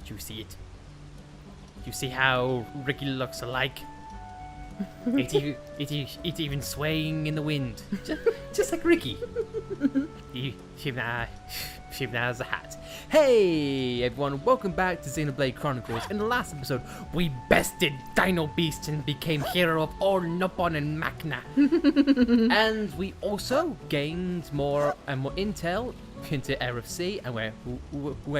Do you see it? Do you see how Ricky looks alike? It's even swaying in the wind, just like Ricky. She now has a hat. Hey everyone, welcome back to Xenoblade Chronicles. In the last episode, we bested Dino Beast and became hero of all Nopon and Makna. And we also gained more and more intel into Eryth Sea and where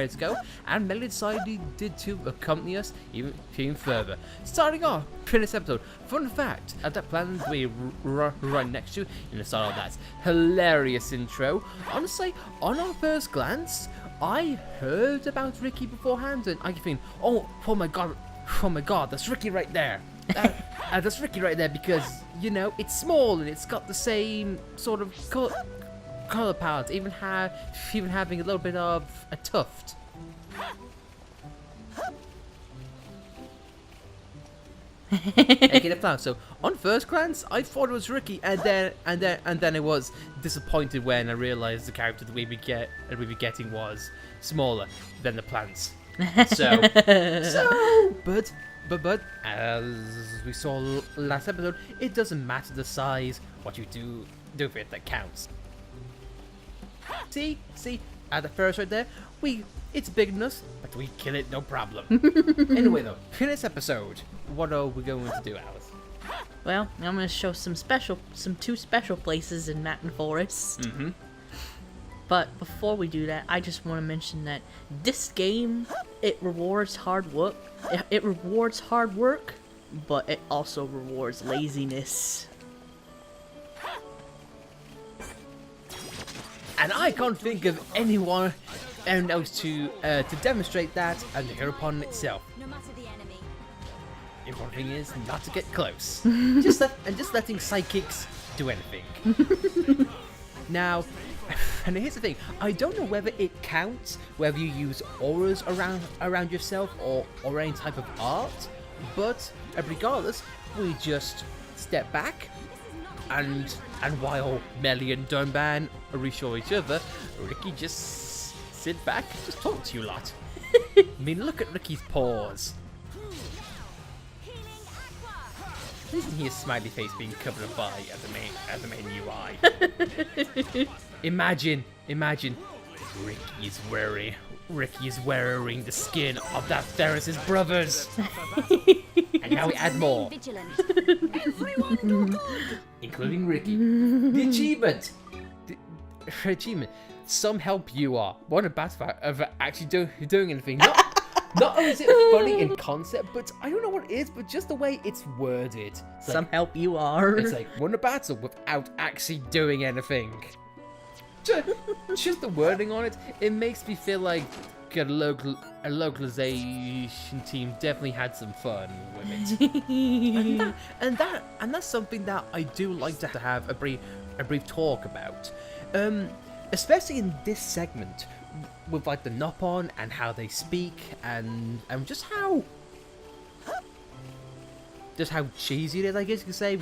to go, and Melody decided to accompany us even further. Starting off in this episode, fun fact, at that planet we right next to in the start of that hilarious intro, honestly, on our first glance, I heard about Ricky beforehand, and I keep thinking, oh my god, that's Ricky right there. That's Ricky right there because, you know, it's small and it's got the same sort of color palette, even having a little bit of a tuft. Okay, the flower. So on first glance, I thought it was Ricky, and then I was disappointed when I realized the character that we be getting was smaller than the plants. But as we saw last episode, it doesn't matter the size. What you do with it that counts. See, at the first right there, it's big enough, but we kill it no problem. Anyway though, in this episode, what are we going to do, Alice? Well, I'm going to show some two special places in Makna Forest. Mm-hmm. But before we do that, I just want to mention that this game, it rewards hard work. It rewards hard work, but it also rewards laziness. And I can't think of anyone else to demonstrate that and the Heropon itself. The important thing is not to get close. just letting psychics do anything. Now, and here's the thing, I don't know whether it counts whether you use auras around yourself or any type of art, but regardless, we just step back, and while Melly and Dunban reassure each other, Ricky just sit back and just talk to you lot. I mean, look at Ricky's paws. Isn't his smiley face being covered by as the main UI? Imagine Ricky is wearing the skin of that Ferris's brothers. And now we add more. Including Ricky. The achievement. The achievement. Some help you are. What a bad fact of actually doing anything. Not only is it funny in concept, but I don't know what it is, but just the way it's worded. It's Some help you are. It's like, won a battle without actually doing anything. Just the wording on it, it makes me feel like a localization team definitely had some fun with it. and that's something that I do like to have a brief talk about. Especially in this segment, with like the Nopon and how they speak and just how cheesy it is, I guess you could say,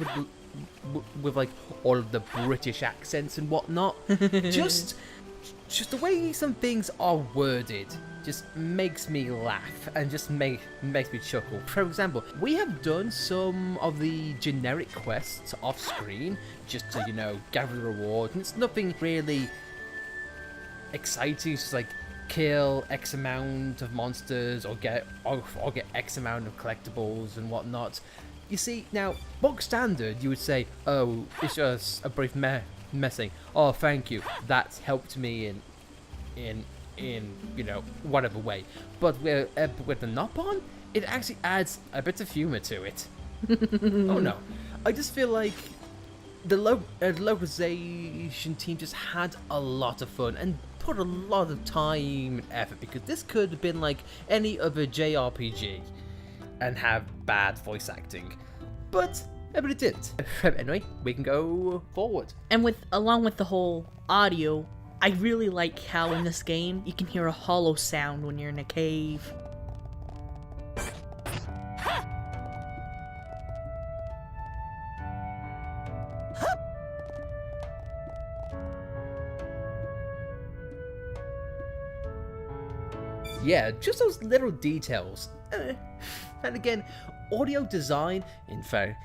with like all of the British accents and whatnot. just the way some things are worded just makes me laugh and just makes me chuckle. For example, we have done some of the generic quests off screen just to, you know, gather the reward, and it's nothing really exciting. It's just like kill X amount of monsters or get X amount of collectibles and whatnot. You see, now, book standard, you would say, oh, it's just a brief messing. Oh, thank you. That's helped me in you know, whatever way. But with the Nopon, it actually adds a bit of humor to it. Oh no, I just feel like the localization team just had a lot of fun and put a lot of time and effort, because this could have been like any other JRPG and have bad voice acting, but it didn't. Anyway, we can go forward. And along with the whole audio, I really like how in this game you can hear a hollow sound when you're in a cave. Yeah, just those little details. And again, audio design, in fact,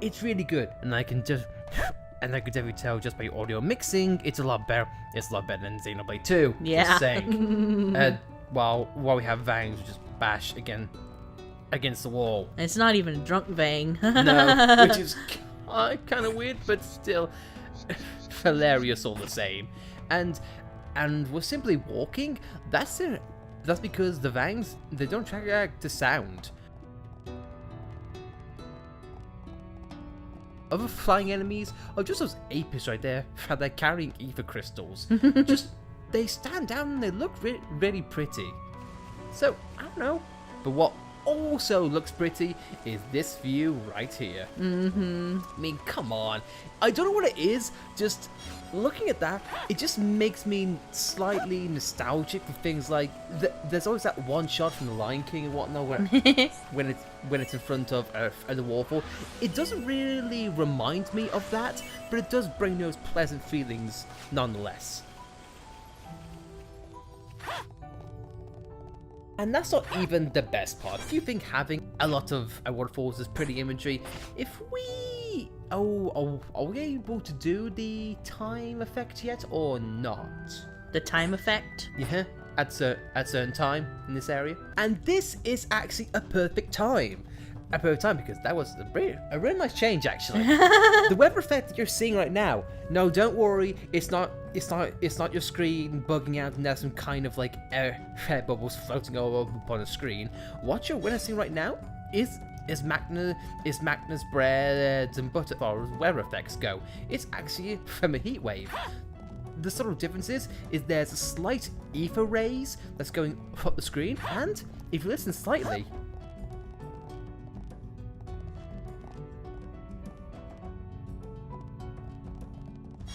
it's really good, and I can definitely tell just by audio mixing, it's a lot better. It's a lot better than Xenoblade 2. Yeah. Just saying. While we have Vangs just bash again against the wall. And it's not even a drunk Vang. No, which is kind of weird, but still hilarious all the same. And we're simply walking. That's because the Vangs, they don't react to sound. Other flying enemies are just those apists right there, how they're carrying ether crystals. They stand down and they look really pretty. So, I don't know. But what also looks pretty is this view right here. I mean, come on. I don't know what it is, just looking at that, it just makes me slightly nostalgic for things like, there's always that one shot from The Lion King and whatnot where when it's in front of the waterfall. It doesn't really remind me of that, but it does bring those pleasant feelings nonetheless. And that's not even the best part. If you think having a lot of waterfalls is pretty imagery, if we... are we able to do the time effect yet or not? The time effect? Yeah, at certain time in this area. And this is actually a perfect time. A perfect time because that was a really nice change actually. The weather effect that you're seeing right now, no, don't worry, it's not your screen bugging out and there's some kind of like air bubbles floating all over upon the screen. What you're witnessing right now is Makna's bread and butter as far as weather effects go. It's actually from a heat wave. The sort of difference is there's a slight ether rays that's going up the screen, and if you listen slightly,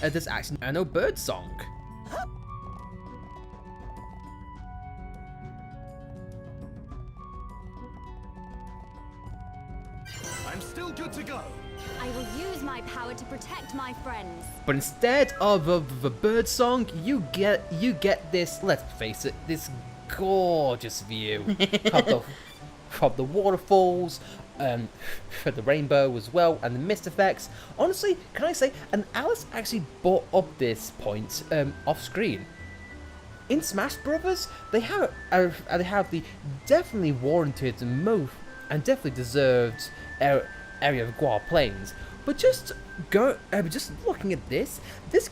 there's actually no bird song. I'm still good to go. I will use my power to protect my friends. But instead of a bird song, you get this, let's face it, this gorgeous view of the waterfalls, for the rainbow as well, and the mist effects. Honestly, can I say, and Alice actually brought up this point off screen. In Smash Brothers, they have the definitely warranted and definitely deserved area of Guar Plains. But just looking at this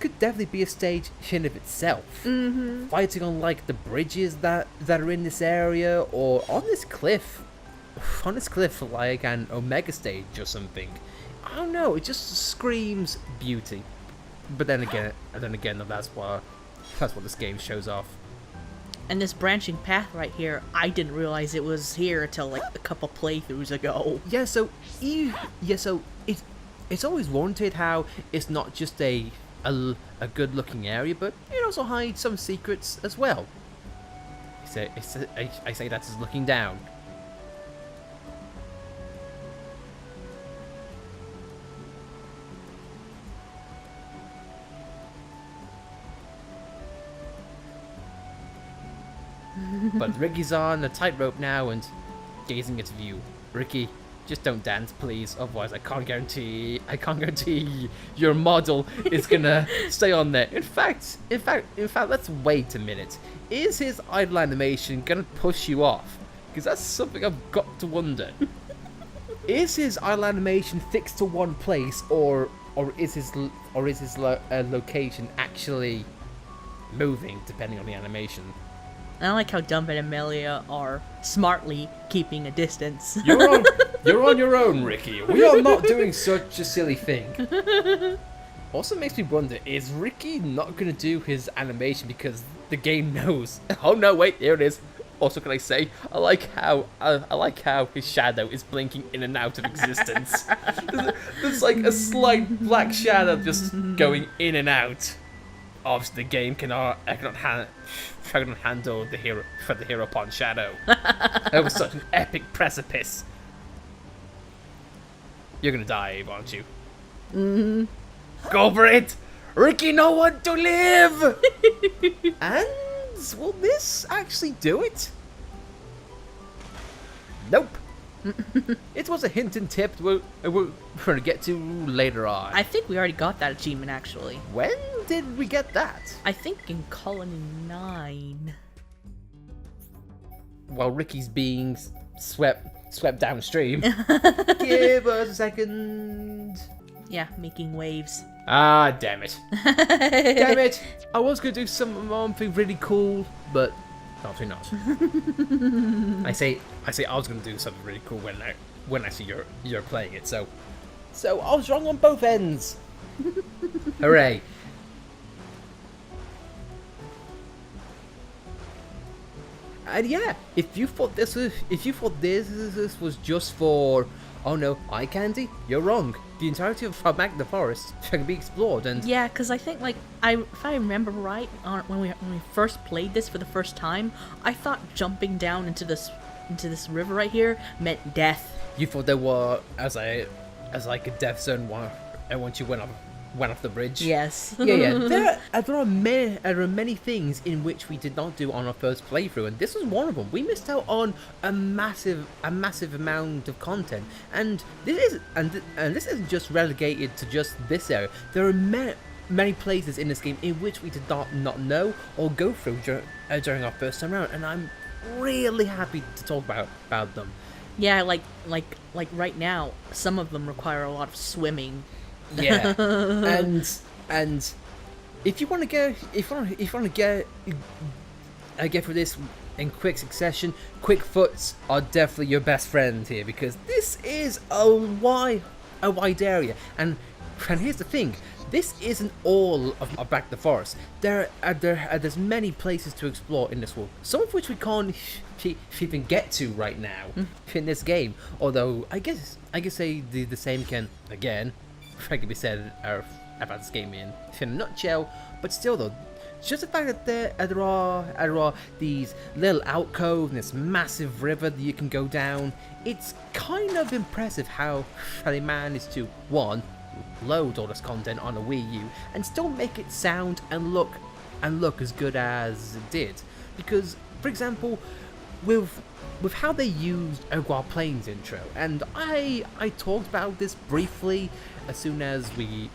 could definitely be a stage in of itself. Fighting on like the bridges that are in this area, or on this cliff like an Omega stage or something. I don't know, it just screams beauty. But then again, that's what this game shows off. And this branching path right here, I didn't realize it was here until like a couple playthroughs ago. Yeah, so it's always warranted how it's not just a good looking area, but it also hides some secrets as well. I say that as looking down. But Ricky's on the tightrope now and gazing at view. Ricky, just don't dance, please. Otherwise, I can't guarantee your model is gonna stay on there. In fact, let's wait a minute. Is his idle animation gonna push you off? Because that's something I've got to wonder. Is his idle animation fixed to one place, or is his location actually moving depending on the animation? I like how Dump and Amelia are smartly keeping a distance. You're on your own, Ricky. We are not doing such a silly thing. Also makes me wonder, is Ricky not going to do his animation because the game knows? Oh no, wait, here it is. Also, can I say, I like how his shadow is blinking in and out of existence. There's like a slight black shadow just going in and out. Obviously, the game cannot handle the hero upon shadow. That was such an epic precipice. You're gonna die, aren't you? Go for it, Ricky. No one to live. And Friends, will this actually do it? Nope. It was a hint and tip we're going to get to later on. I think we already got that achievement, actually. When did we get that? I think in Colony 9. While Ricky's being swept downstream. Give us a second. Yeah, making waves. Ah, damn it. Damn it. I was going to do something really cool, but obviously not. I say I was going to do something really cool when I see you're playing it. So I was wrong on both ends. Hooray. And yeah, if you thought this was just for, oh no, eye candy, you're wrong. The entirety of Makna Forest can be explored, and Yeah, because I think, like, if I remember right, when we first played this for the first time, I thought jumping down into this river right here meant death. you thought there were as like a death zone once you went off the bridge. Yes. Yeah. There are many things in which we did not do on our first playthrough, and this was one of them. We missed out on a massive amount of content, and this isn't just relegated to just this area. There are many places in this game in which we did not know or go through during our first time around, and I'm really happy to talk about them. Yeah, like right now, some of them require a lot of swimming. Yeah, and if you want to get through this in quick succession, quick foots are definitely your best friend here, because this is a wide area, and here's the thing. This isn't all of Makna Forest. There's many places to explore in this world, some of which we can't even get to right now in this game. Although I guess the same can be said about this game in a nutshell. But still, though, just the fact that there are these little alcoves and this massive river that you can go down, it's kind of impressive how they managed to load all this content on a Wii U and still make it sound and look as good as it did. Because, for example, with how they used a Wild Plains intro, and I talked about this briefly as soon as we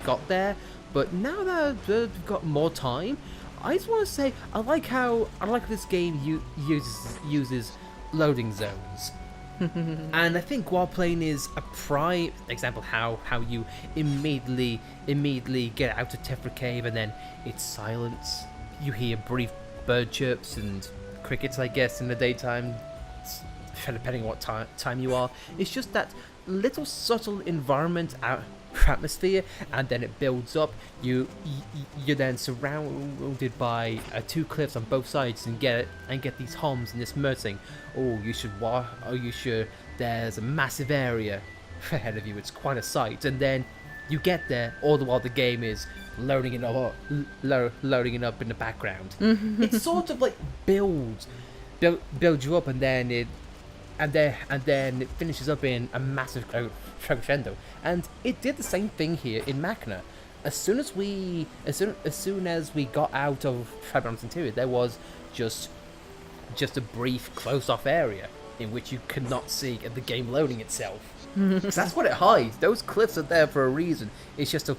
got there, but now that we've got more time, I just want to say I like this game uses loading zones. And I think Wild Plain is a prime example how you immediately get out of Tefra Cave, and then it's silence. You hear brief bird chirps and crickets, I guess, in the daytime, depending on what time you are. It's just that little subtle environment atmosphere, and then it builds up. You're then surrounded by two cliffs on both sides, and get these hums and this mursing. There's a massive area ahead of you. It's quite a sight. And then you get there, all the while the game is loading it up in the background. It sort of like builds you up, and then it finishes up in a massive crescendo. And it did the same thing here in Makna. As soon as we got out of Fabrum's interior, there was just a brief closed-off area in which you could not see the game loading itself. Because that's what it hides. Those cliffs are there for a reason. It's just so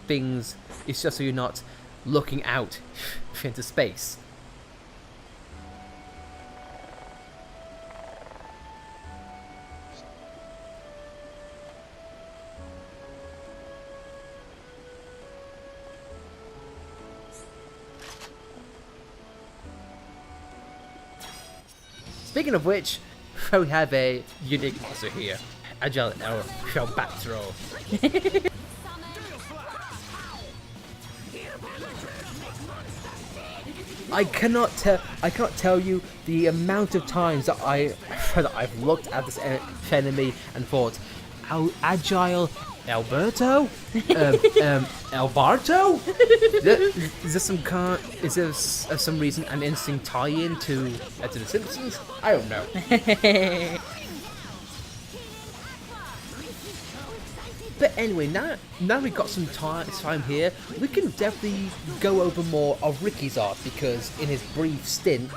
you're not looking out into space. Speaking of which, we have a unique monster here. Agile Shell Back Throw. I cannot tell you the amount of times that I've looked at this enemy and thought, Agile Alberto? Alberto? Is there some reason an interesting tie-in to The Simpsons? I don't know. But anyway, now we've got some time here, we can definitely go over more of Ricky's arc, because in his brief stint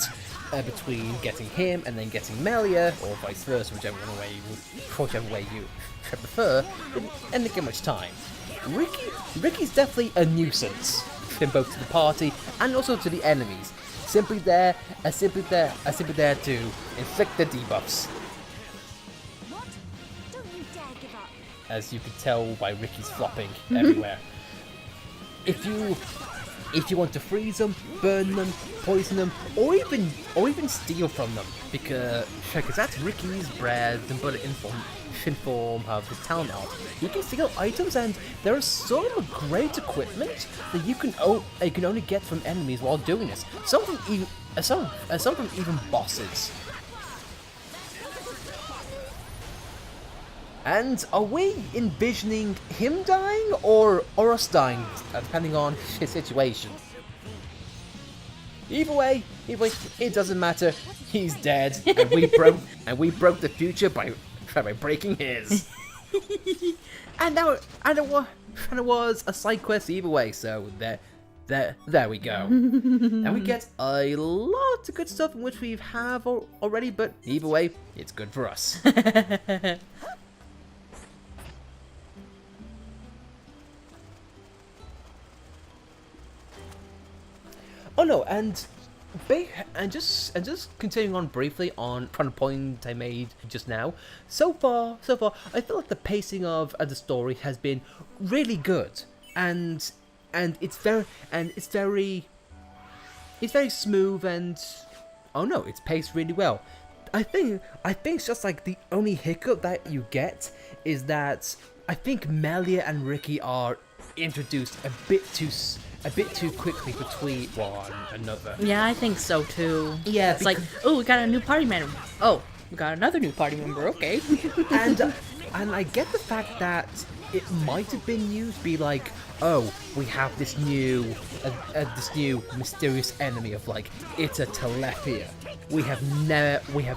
between getting him and then getting Melia, or vice versa, whichever way you prefer, didn't get much time. Ricky's definitely a nuisance, in both to the party and also to the enemies. Simply there to inflict the debuffs. What? Don't you dare give up. As you can tell by Ricky's flopping everywhere. If you want to freeze them, burn them, poison them, or even steal from them, because that's Ricky's bread and butter in form of his talent art. You can steal items, and there is some great equipment that you can only get from enemies while doing this. Some from even bosses. And are we envisioning him dying or us dying, depending on his situation? Either way, it doesn't matter. He's dead, and we broke the future by breaking his. and it was a side quest either way. So there we go. And we get a lot of good stuff in which we have already, but either way, it's good for us. Oh no, and just continuing on briefly on the point I made just now. So far, I feel like the pacing of the story has been really good, and it's very smooth, and oh no, it's paced really well. I think it's just like the only hiccup that you get is that I think Melia and Ricky are introduced a bit too quickly between one another. Yeah, I think so too. Yeah, it's like, oh, we got a new party member. Oh, we got another new party member. Okay. and I get the fact that it might have been used to be like, oh, we have this new mysterious enemy of like, it's a Telepia. We have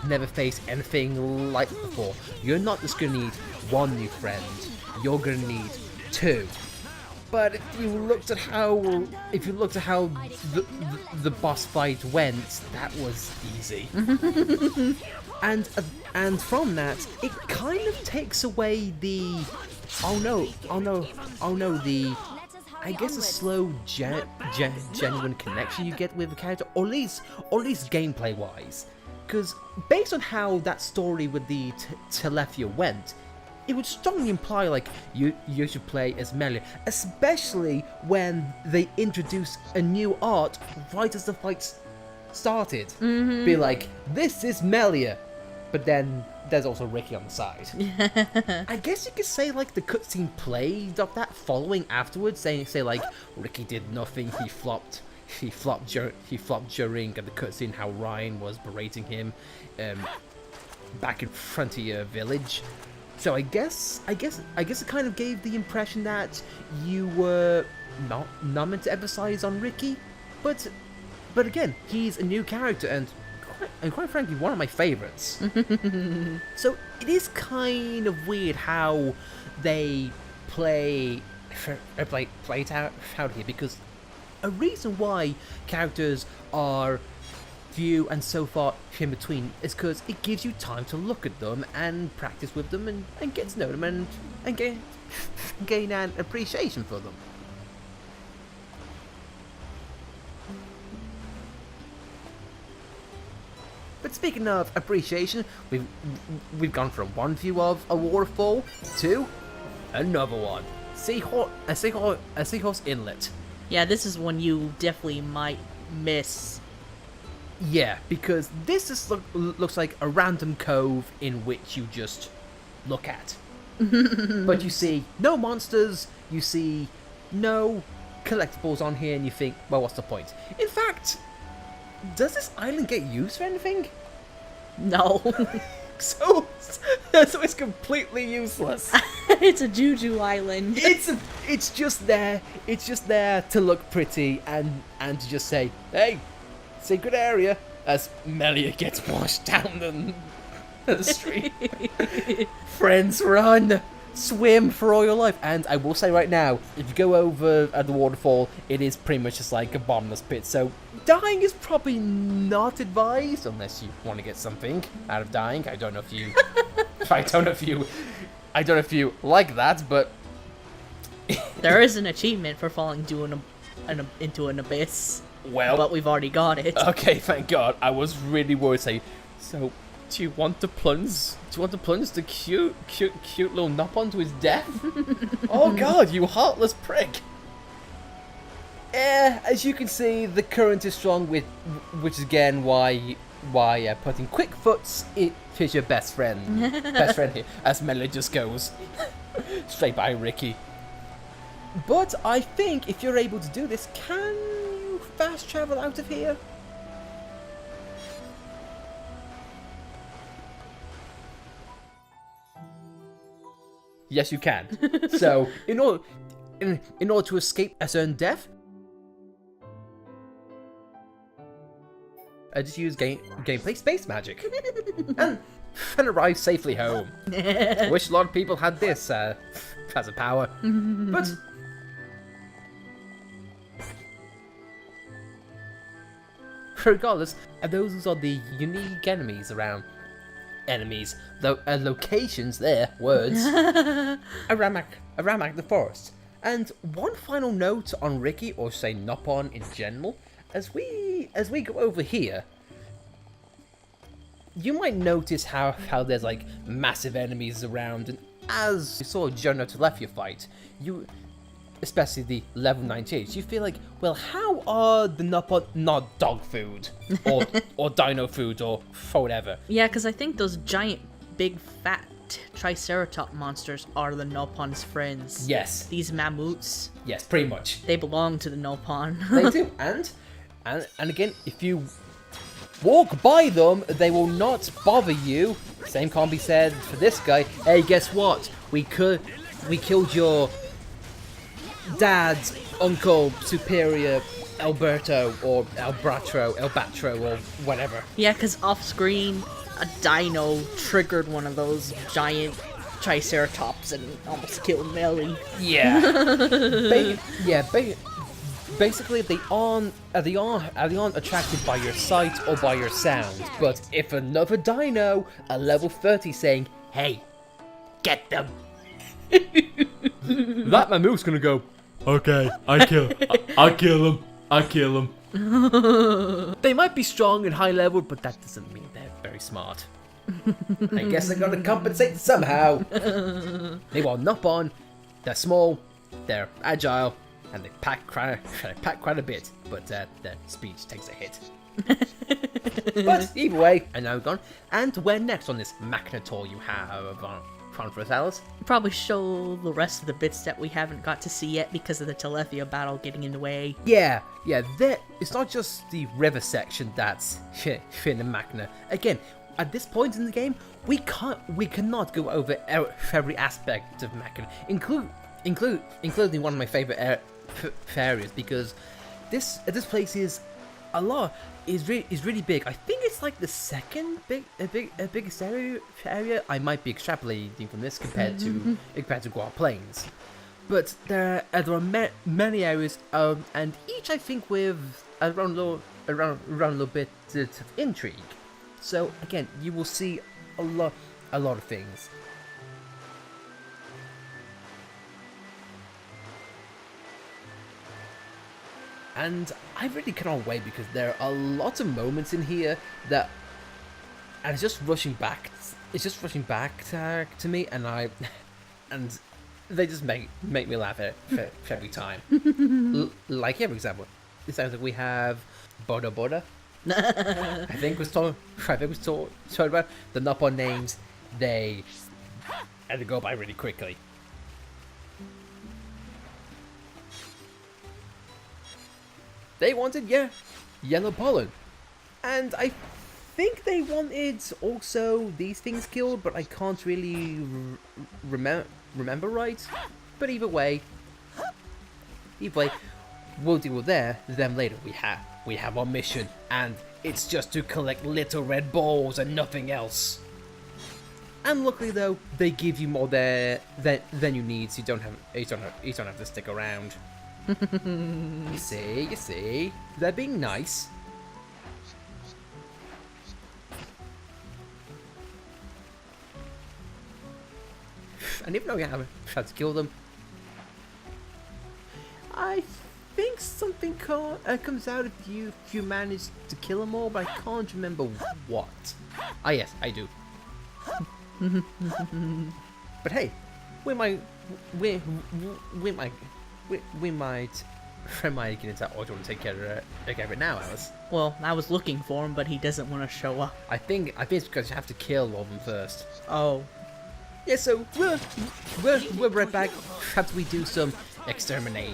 never faced anything like it before. You're not just gonna need one new friend. You're gonna need two. But if you looked at how the boss fight went, that was easy. and from that, it kind of takes away the the I guess a slow genuine connection you get with the character, or at least gameplay wise, because based on how that story with the Telepia went, it would strongly imply like you should play as Melia, especially when they introduce a new art right as the fight started. Be like, this is Melia, but then there's also Ricky on the side. I guess you could say like the cutscene played of that following afterwards, say like Ricky did nothing, he flopped during the cutscene how Ryan was berating him back in Frontier Village. So I guess it kind of gave the impression that you were not meant to emphasize on Ricky, but again, he's a new character and quite frankly one of my favorites. So it is kind of weird how they play it out here, because a reason why characters are few and so far in between is because it gives you time to look at them and practice with them and get to know them and gain an appreciation for them. But speaking of appreciation, we've gone from one view of a waterfall to another one. A seahorse inlet. Yeah, this is one you definitely might miss. Yeah, because this just looks like a random cove in which you just look at. But you see no monsters, you see no collectibles on here, and you think, well, what's the point? In fact, does this island get used for anything? No. So it's completely useless. It's a juju island. It's just there to look pretty and to just say, hey, secret area, as Melia gets washed down the street. Friends run! swim for all your life. And I will say right now, if you go over at the waterfall, it is pretty much just like a bottomless pit. So dying is probably not advised unless you want to get something out of dying. I don't know if you, I don't know if you like that, but There is an achievement for falling into an abyss. well, But we've already got it. okay, thank God. I was really worried. Say, so do you want to plunge? Do you want to plunge the cute little Nopon to his death? Oh God, you heartless prick! As you can see, the current is strong, which is again why putting quick foots is your best friend. Best friend here, as Melody just goes straight by Ricky. But I think if you're able to do this, can you fast travel out of here? Yes, you can. So, in order to escape a certain death, I just use gameplay space magic and arrive safely home. Wish a lot of people had this as a power, but regardless, those are the unique enemies around. Locations there, words. around Makna Forest. And one final note on Ricky, or say Nopon in general, as we go over here, you might notice how there's like massive enemies around, and as you saw Jonah Telethia fight, especially the level 98, you feel like, well, how are the Nopon not dog food or dino food or whatever? Yeah, because I think those giant, big, fat Triceratop monsters are the Nopon's friends. Yes. These mammoths. Yes, pretty much. They belong to the Nopon. They do, and again, if you walk by them, they will not bother you. Same can't be said for this guy. Hey, guess what? We killed your dad's uncle, superior Alberto or Albatro or whatever. Yeah, because off screen, a dino triggered one of those giant Triceratops and almost killed Melly. Yeah. Basically, they aren't attracted by your sight or by your sound. But if another dino, a level 30, saying, "Hey, get them," that mammoth's gonna go, "Okay, I'll kill them. They might be strong and high level, but that doesn't mean they're very smart. I guess they're gonna compensate somehow. Meanwhile, Nopon, they're small, they're agile, and they pack quite a bit, but their speech takes a hit. But either way, and now we're gone. And where next on this Makna tour you have Chronicles, Alice? Probably show the rest of the bits that we haven't got to see yet because of the Telethia battle getting in the way. Yeah. It's not just the river section that's in the Makna. Again, at this point in the game, we cannot go over every aspect of Makna, including one of my favorite areas, because this place is really big. I think it's like the second biggest area. I might be extrapolating from this compared to Guar Plains, but there are many areas, and each I think with around a little bit of intrigue. So again, you will see a lot of things. And I really cannot wait, because there are lots of moments in here that, and it's just rushing back. It's just rushing back to me, and they just make me laugh every time. Like here, for example, it sounds like we have Boda Boda. I think was talking about the Nopon names. They go by really quickly. They wanted, yellow pollen. And I think they wanted also these things killed, but I can't really remember right. But either way, we'll deal with them later. We have our mission, and it's just to collect little red balls and nothing else. And luckily though, they give you more there than you need, so you don't have to stick around. You see, they're being nice. And even though you haven't tried to kill them, I think something comes out if you manage to kill them all, but I can't remember what. Ah yes, I do. But hey, we might get into that, or do you want to take care of it now, Alice? Well, I was looking for him, but he doesn't want to show up. I think it's because you have to kill all of them first. Oh. Yeah, so we're right back after we do some exterminating.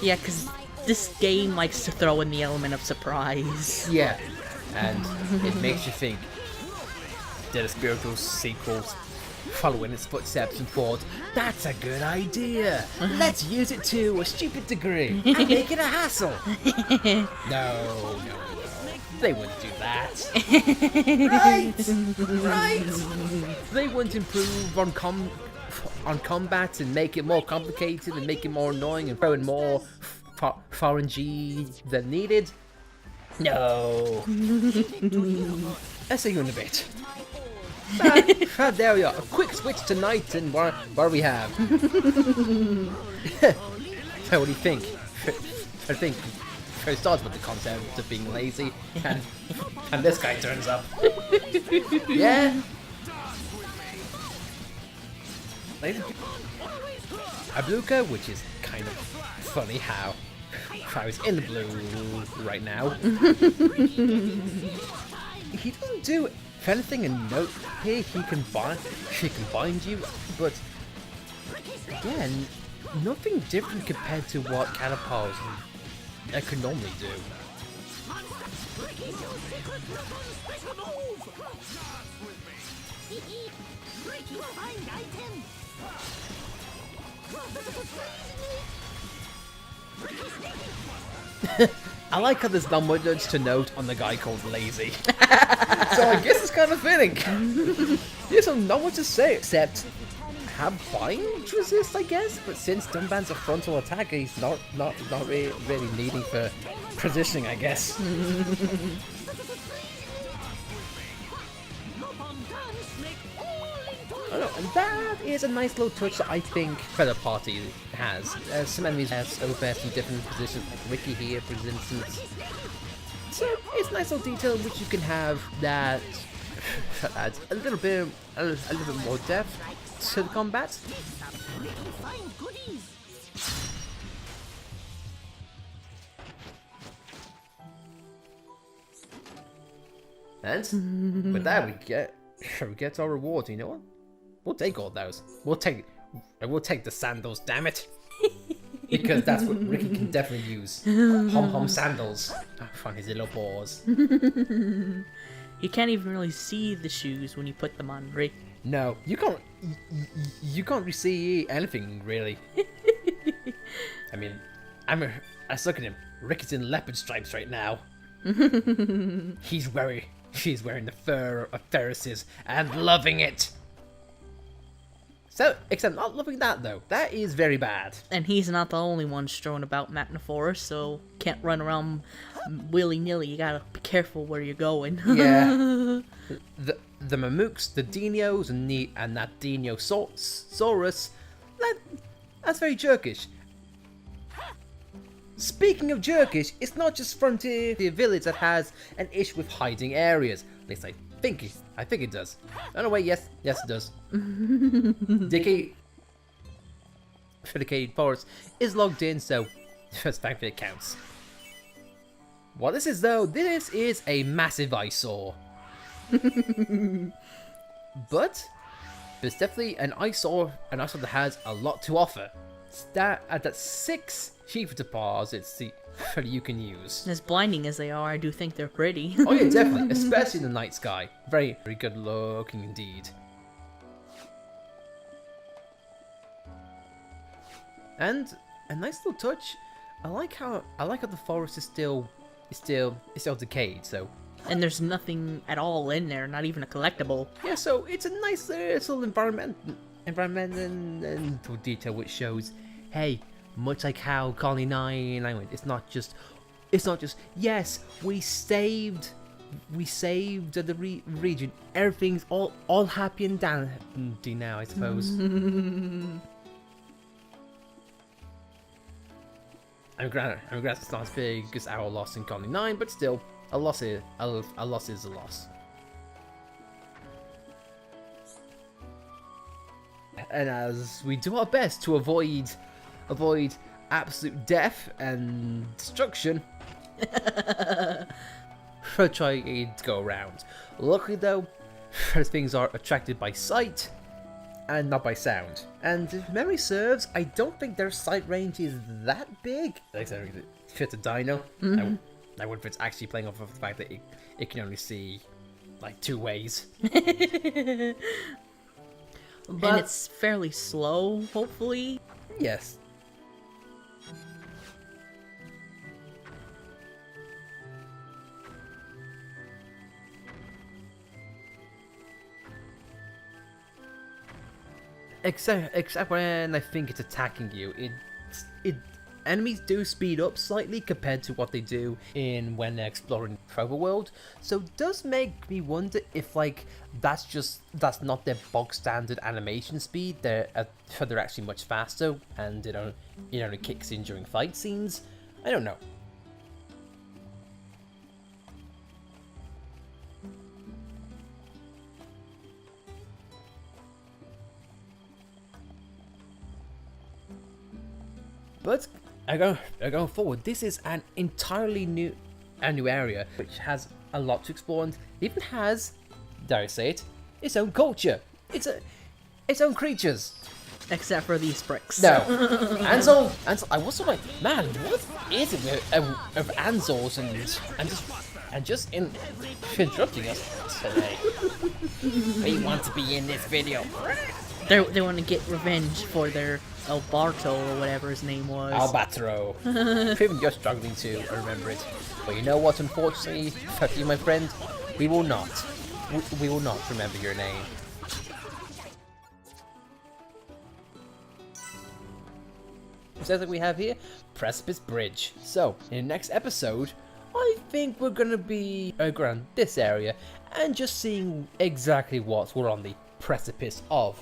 Yeah, because this game likes to throw in the element of surprise. Yeah, and it makes you think. Did a spiritual sequels follow in its footsteps and thought, that's a good idea. Let's use it to a stupid degree and make it a hassle. No. They wouldn't do that. Right. They wouldn't improve on combat and make it more complicated and make it more annoying and throw in more foreign G than needed. No. I'll see you in a bit. There we are. A quick switch to night, and what do we have? So what do you think? I think it starts with the concept of being lazy, and this guy turns up. Yeah. A Bluka, which is kind of funny how he's in the blue right now. He doesn't do anything in note here. He can bind you, but again, nothing different compared to what catapults could normally do. I like how there's not much to note on the guy called Lazy. So I guess it's kind of fitting. There's not much to say except have bind resist, I guess. But since Dunban's a frontal attacker, he's not really needing for positioning, I guess. And that is a nice little touch that I think Feather Party has. Some enemies have OBS in different positions, like Ricky here, for instance. So it's a nice little detail which you can have that adds a little bit more depth to the combat. And with that we get our reward. You know what? We'll take all those. We'll take the sandals, damn it. Because that's what Ricky can definitely use. Hom sandals. Find his little paws. You can't even really see the shoes when you put them on, Rick. No, you can't really see anything really. I mean, I was looking at him. Ricky's in leopard stripes right now. She's wearing the fur of Ferris's and loving it. So, except not loving that though. That is very bad. And he's not the only one strolling about Makna Forest, so can't run around willy-nilly. You gotta be careful where you're going. Yeah. The Mamooks, the Dinos, and that Diniosaurus, that's very jerkish. Speaking of jerkish, it's not just Frontier Village that has an issue with hiding areas. At least I think it does. Oh no, wait, yes it does. Dedicated Forest is logged in, so thankfully it counts. What this is though, this is a massive eyesore. But it's definitely an eyesore that has a lot to offer. That's 6 chief deposits that you can use. As blinding as they are, I do think they're pretty. Oh yeah, definitely, especially in the night sky. Very, very good looking indeed. And a nice little touch. I like how the forest is still decayed. So And there's nothing at all in there, not even a collectible. Yeah, so it's a nice little environmental detail which shows, hey, much like how Colony 9 I went, it's not just yes, we saved the region. Everything's all happy and dandy now, I suppose. I'm glad it's not as big as our loss in Colony 9, but still, a loss is a loss. And as we do our best to avoid absolute death and destruction, we're trying to go around. Luckily though, things are attracted by sight and not by sound. And if memory serves, I don't think their sight range is that big. Except if it fits a dino. I wonder if it's actually playing off of the fact that it can only see like 2 ways. And it's fairly slow, hopefully. Yes. Except when I think it's attacking you, enemies do speed up slightly compared to what they do when they're exploring Trover World. So it does make me wonder if that's not their bog standard animation speed. They're actually much faster, and it only kicks in during fight scenes. I don't know. But going forward, this is an entirely new area which has a lot to explore, and even has, dare I say it, its own culture, its own creatures. Except for these bricks. No, Ansel, I was sort of like, man, what is it with Ansels and just interrupting us today? We want to be in this video. They want to get revenge for their Alberto or whatever his name was. Albatro. Even you're struggling to remember it. But you know what, unfortunately, for you, my friend, we will not. We will not remember your name. Says that we have here Precipice Bridge. So, in the next episode, I think we're gonna be around this area and just seeing exactly what we're on the precipice of.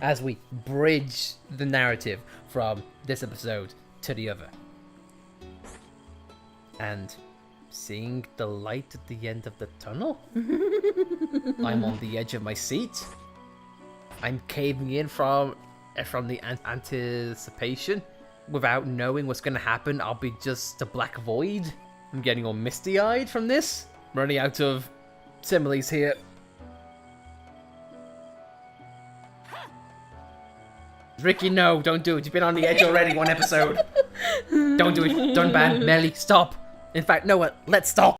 As we bridge the narrative from this episode to the other. And seeing the light at the end of the tunnel? I'm on the edge of my seat. I'm caving in from the anticipation. Without knowing what's going to happen, I'll be just a black void. I'm getting all misty-eyed from this. Running out of similes here. Ricky, no, don't do it. You've been on the edge already, one episode. Don't do it. Done bad. Melly, stop. In fact, no, let's stop.